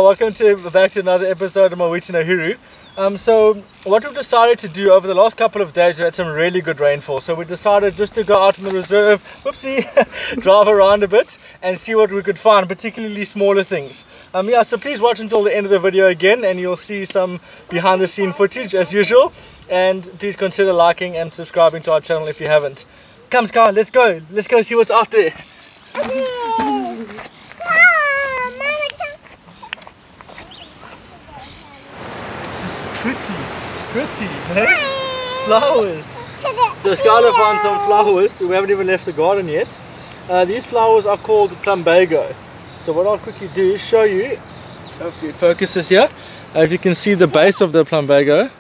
welcome back to another episode of Mwitu no Huru. So what we've decided to do over the last couple of days, we had some really good rainfall. So we decided just to go out in the reserve, drive around a bit and see what we could find, particularly smaller things. Yeah, so please watch until the end of the video again and you'll see some behind the scene footage as usual. And please consider liking and subscribing to our channel if you haven't. Come Sky, let's go. Let's go see what's out there. Pretty, hey? Flowers. So Skylar found some flowers. We haven't even left the garden yet. These flowers are called plumbago. So what I'll quickly do is show you. Hopefully it focuses here. If you can see the base of the plumbago,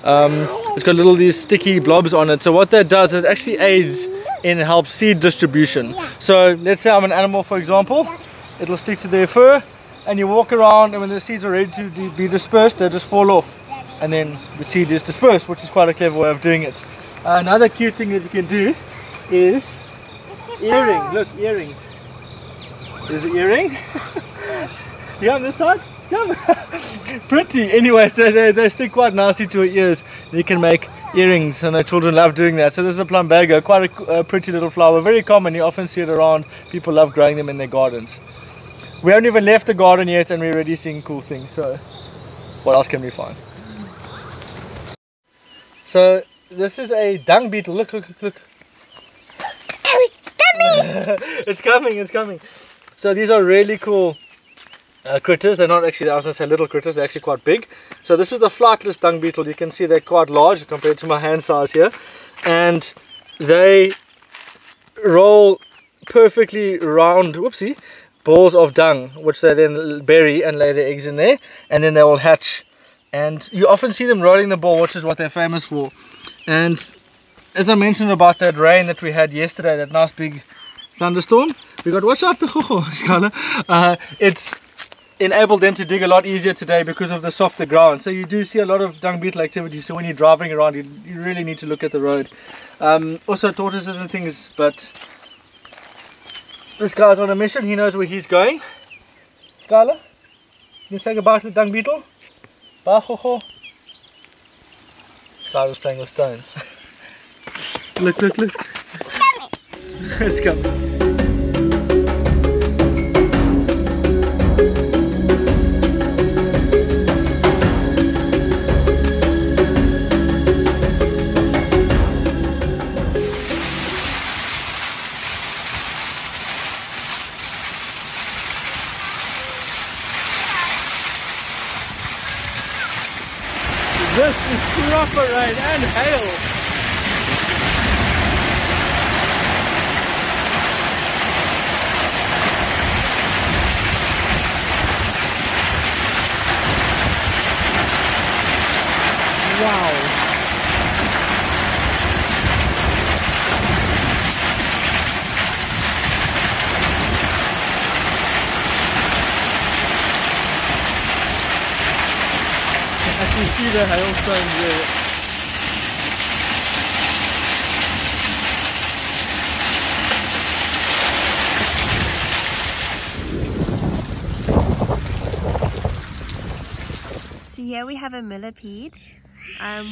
it's got little these sticky blobs on it. So what that does is it actually aids in help seed distribution. So let's say I'm an animal, for example, it'll stick to their fur, and you walk around, and when the seeds are ready to be dispersed, they just fall off, and then the seed is dispersed, which is quite a clever way of doing it. Another cute thing that you can do is earring. Look, earrings. There's an earring. You on this side? Come. Pretty. Anyway, so they stick quite nicely to your ears. You can make earrings, and the children love doing that. So there's the plumbago, quite a pretty little flower, very common. You often see it around. People love growing them in their gardens. We haven't even left the garden yet and we're already seeing cool things, so what else can we find? So this is a dung beetle. Look. It's coming. So these are really cool critters. They're not actually, I was going to say little critters, they're actually quite big. So this is the flightless dung beetle. You can see they're quite large compared to my hand size here. And they roll perfectly round, balls of dung, which they then bury and lay their eggs in there, and then they will hatch. And you often see them rolling the ball, which is what they're famous for. And as I mentioned about that rain that we had yesterday, that nice big thunderstorm, we got, watch out, it's enabled them to dig a lot easier today because of the softer ground. So you do see a lot of dung beetle activity. So when you're driving around, you really need to look at the road. Also tortoises and things, but this guy's on a mission. He knows where he's going. Skylar, you say goodbye to the dung beetle. Bye, ho. Skylar's playing with stones. Look. It's coming. This is proper rain and hail. Wow. I can see the hailstones there. So here we have a millipede,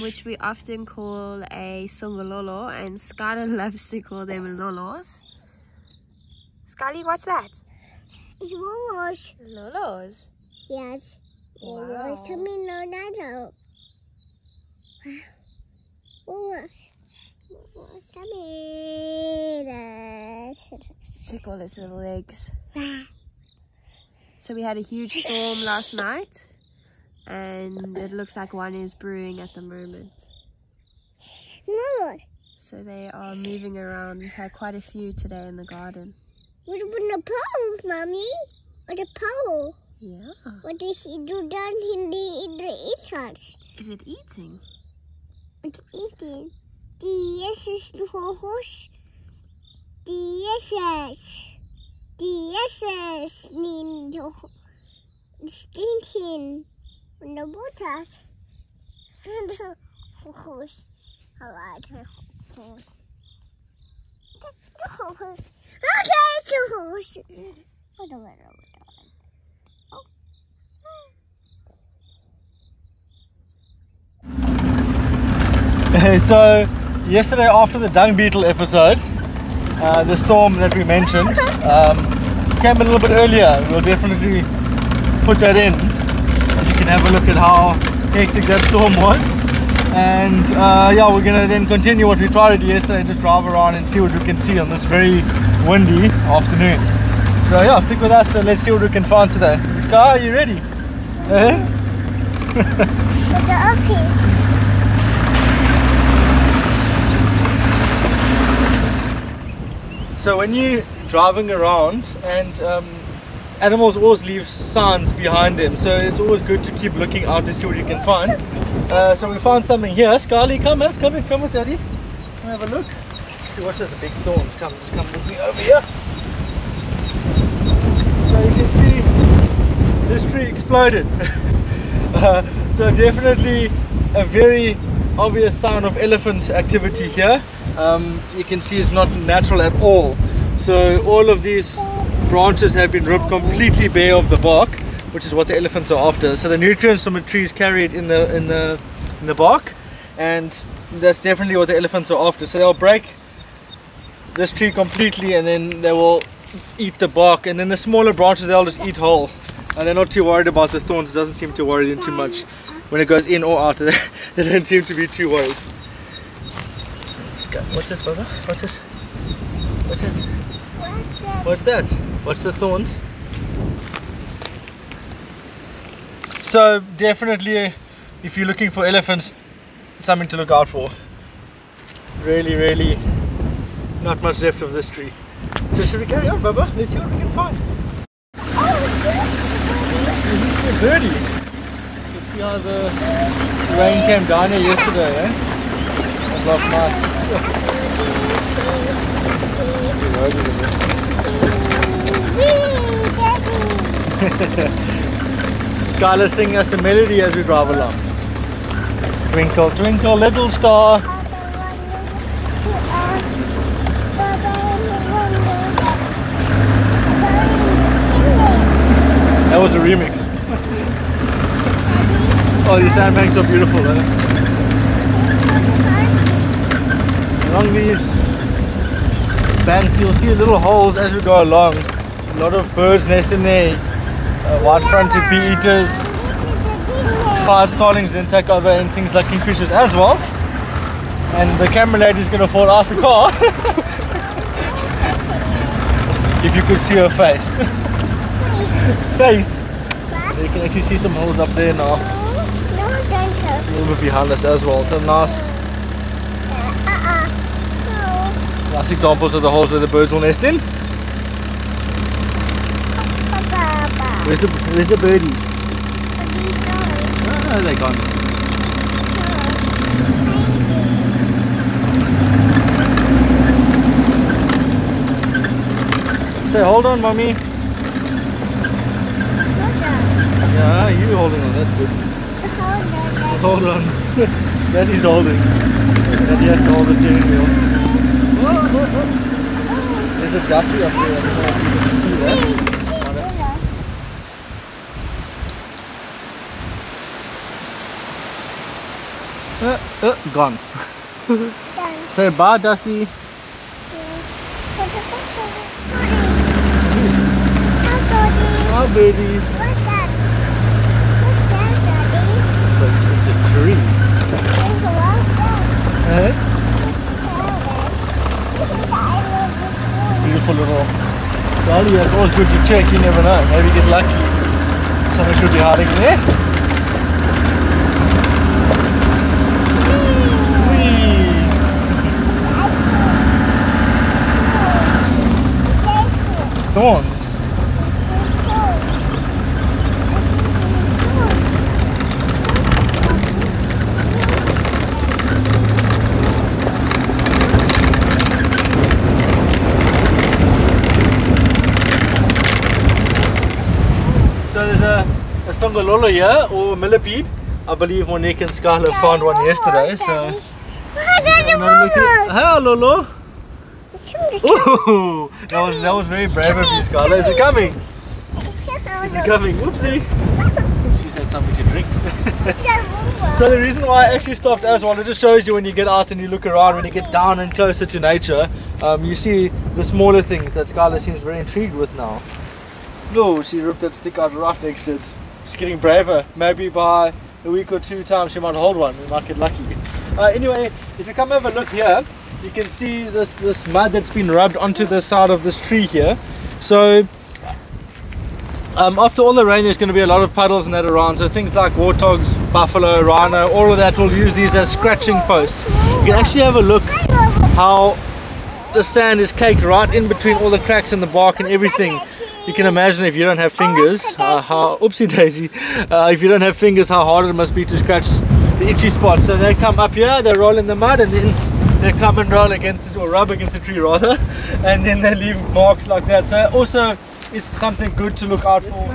which we often call a songololo, and Skylar loves to call them lolos. Skylar, what's that? It's lolos. Lolos? Yes. Wow. Tell me no. Check all his little legs. So we had a huge storm last night, and it looks like one is brewing at the moment. No. So they are moving around. We've had quite a few today in the garden. What about the pole, Mommy? What the pole? Yeah. What does he do down in the eaters? Is it eating? It's eating. This is the horse. This is the stinking on the water. And the horse. I like the horse. The horse. Okay, it's the horse. Oh. So yesterday after the dung beetle episode, the storm that we mentioned came a little bit earlier. We'll definitely put that in. You can have a look at how hectic that storm was. And yeah, we're gonna then continue what we tried to do yesterday, just drive around and see what we can see on this very windy afternoon. So yeah, stick with us and let's see what we can find today. Sky, are you ready? So when you're driving around, and animals always leave signs behind them, so it's always good to keep looking out to see what you can find. So we found something here. Scarly, come with Daddy. Come have a look. See, what's this? Big thorns. Just come with me over here. So you can see this tree exploded. So definitely a very obvious sign of elephant activity here. You can see it's not natural at all. So all of these branches have been ripped completely bare of the bark, which is what the elephants are after. So the nutrients from the tree is carried in the bark, and that's definitely what the elephants are after. So they'll break this tree completely and then they will eat the bark, and then the smaller branches they'll just eat whole, and they're not too worried about the thorns. It doesn't seem to worry them too much when it goes in or out. They don't seem to be too worried. What's this, brother? What's this? What's it? What's that? What's the thorns? So definitely, if you're looking for elephants, something to look out for. Really not much left of this tree. So should we carry on, Bubba? Let's see what we can find. A birdie. You can see how the rain came down here yesterday, eh? And last night. Skylar, sing us a melody as we drive along. Twinkle, twinkle, little star. That was a remix. Oh, these sandbanks are beautiful, eh? Along these banks you'll see little holes as we go along. A lot of birds nest in there. White-fronted bee-eaters, pied starlings then take over, and things like kingfishers as well. And the camera lady is going to fall out the car. If you could see her face. Face! You can actually see some holes up there now. A little bit behind us as well. So nice examples of the holes where the birds will nest in. Where's the birdies? Oh, they're gone. Say, hold on, mommy. Yeah, you holding on, that's good. Hold on. Daddy's holding. Daddy has to hold the steering wheel. There's a dusty up there. I don't know if you can see that. Gone. Say bye, Dusty. Bye, babies. What's that? What's that, Daddy? It's a tree. Beautiful little dolly. It's always good to check. You never know. Maybe get lucky. Something could be hiding in there. Thorns. So there's a songololo here, or a millipede. I believe Monique and Skylar found one yesterday. So hi, Lolo. Ooh, that was very brave of you, Skylar. Is it coming? Is it coming? Whoopsie. She's had something to drink. So the reason why I actually stopped as well, it just shows you when you get out and you look around, when you get down and closer to nature, you see the smaller things that Skylar seems very intrigued with now. No, she ripped that stick out right next to it. She's getting braver. Maybe by a week or 2 time she might hold one. We might get lucky. Anyway, if you come have a look here, you can see this mud that's been rubbed onto the side of this tree here. So after all the rain, there's going to be a lot of puddles and that around. So things like warthogs, buffalo, rhino, all of that will use these as scratching posts. You can actually have a look how the sand is caked right in between all the cracks in the bark and everything. You can imagine if you don't have fingers, how oopsie daisy, if you don't have fingers, how hard it must be to scratch the itchy spots. So they come up here, they roll in the mud, and then they come and roll against it, or rub against the tree rather, and then they leave marks like that. So also is something good to look out for.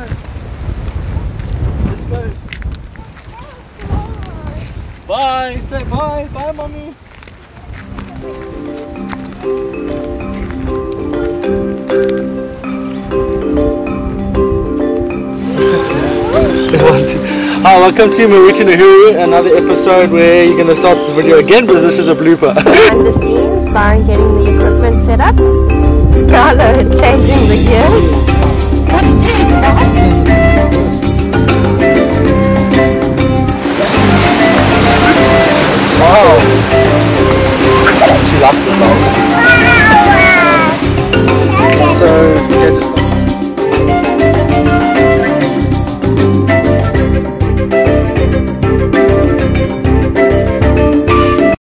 Let's go. Bye. Say bye. Bye, mommy. Hi, welcome to Mwitu and Huru, another episode where you're going to start this video again because this is a blooper. Behind the scenes by getting the equipment set up. Skylar changing the gears. What's doing that? Wow. She loves the dogs. So, yeah, just